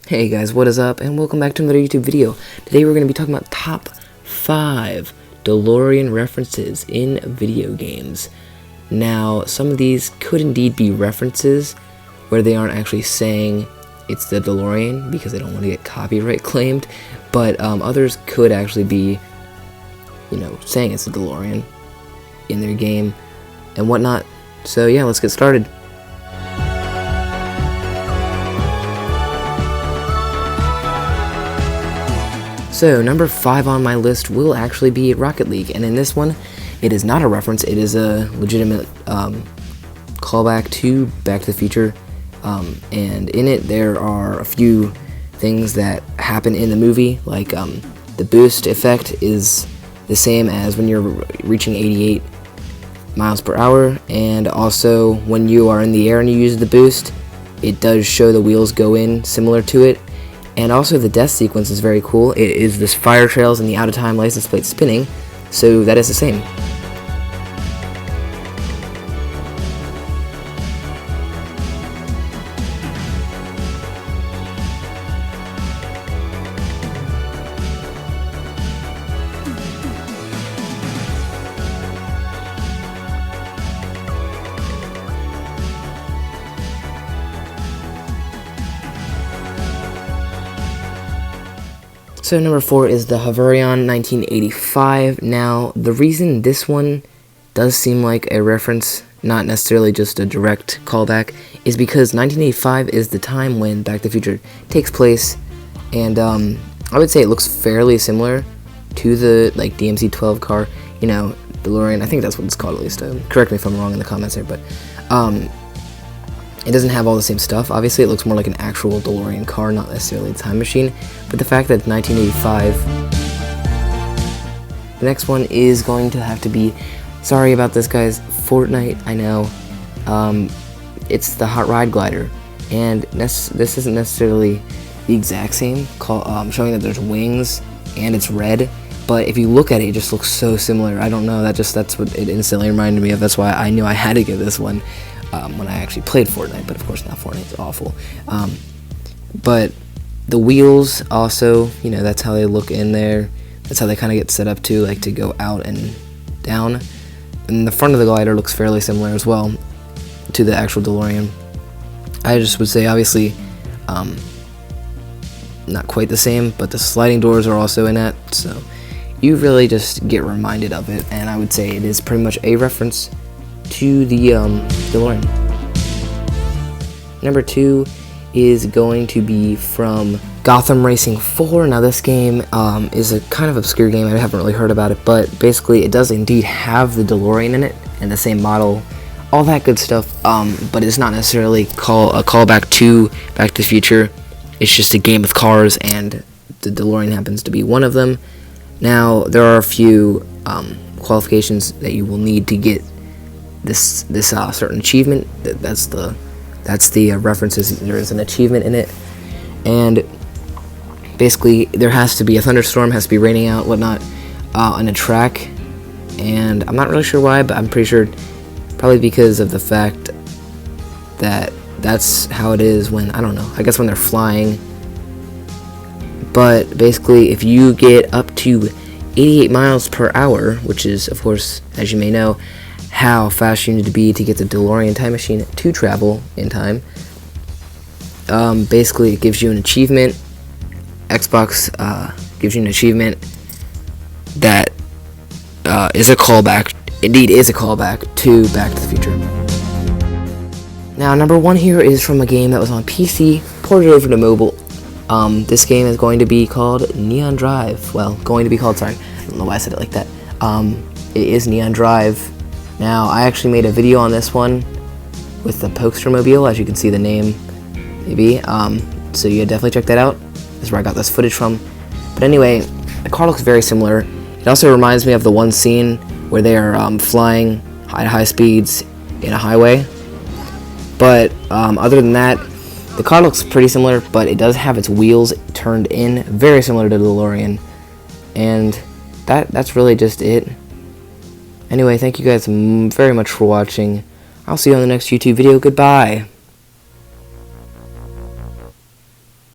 Hey guys, what is up, and welcome back to another YouTube video. Today we're going to be talking about top 5 DeLorean references in video games. Now, some of these could indeed be references where they aren't actually saying it's the DeLorean because they don't want to get copyright claimed, but others could actually be, saying it's the DeLorean in their game and whatnot. So yeah, let's get started. So, number 5 on my list will actually be Rocket League, and in this one, it is not a reference, it is a legitimate callback to Back to the Future, and in it there are a few things that happen in the movie, like the boost effect is the same as when you're reaching 88 miles per hour, and also when you are in the air and you use the boost, it does show the wheels go in, similar to it. And also the death sequence is very cool. It is this fire trails and the out-of-time license plate spinning, so that is the same. So number 4 is the Havarion 1985. Now, the reason this one does seem like a reference, not necessarily just a direct callback, is because 1985 is the time when Back to the Future takes place, and I would say it looks fairly similar to the DMC-12 car, DeLorean. I think that's what it's called, at least. Correct me if I'm wrong in the comments here, but it doesn't have all the same stuff. Obviously, it looks more like an actual DeLorean car, not necessarily a time machine. But the fact that it's 1985... The next one is going to have to be... Sorry about this, guys. Fortnite, I know. It's the Hot Ride Glider. And this isn't necessarily the exact same, showing that there's wings and it's red. But if you look at it, it just looks so similar. I don't know, that's what it instantly reminded me of. That's why I knew I had to get this one. When I actually played Fortnite, but of course now Fortnite's awful. But the wheels also, that's how they look in there. That's how they kind of get set up too, to go out and down. And the front of the glider looks fairly similar as well to the actual DeLorean. I just would say, obviously, not quite the same, but the sliding doors are also in that, so you really just get reminded of it, and I would say it is pretty much a reference to the DeLorean. Number 2 is going to be from Gotham Racing 4. Now this game is a kind of obscure game. I haven't really heard about it, but basically it does indeed have the DeLorean in it and the same model, all that good stuff, but it's not necessarily a callback to Back to the Future. It's just a game with cars, and the DeLorean happens to be one of them. Now there are a few qualifications that you will need to get this certain achievement. That's the references. There is an achievement in it, and basically there has to be a thunderstorm, has to be raining out, whatnot, on a track, and I'm not really sure why, but I'm pretty sure probably because of the fact that that's how it is when, I don't know, I guess when they're flying. But basically, if you get up to 88 miles per hour, which is, of course, as you may know, how fast you need to be to get the DeLorean time machine to travel in time. Basically, it gives you an achievement. Xbox gives you an achievement that is a callback, indeed is a callback to Back to the Future. Now, number 1 here is from a game that was on PC, ported over to mobile. This game is going to be called Neon Drive. Well, I don't know why I said it like that. It is Neon Drive. Now, I actually made a video on this one with the Pokemobile, as you can see the name, maybe. So you definitely check that out. This is where I got this footage from. But anyway, the car looks very similar. It also reminds me of the one scene where they are flying at high speeds in a highway. But other than that, the car looks pretty similar, but it does have its wheels turned in, very similar to the DeLorean. And that's really just it. Anyway, thank you guys very much for watching. I'll see you on the next YouTube video. Goodbye.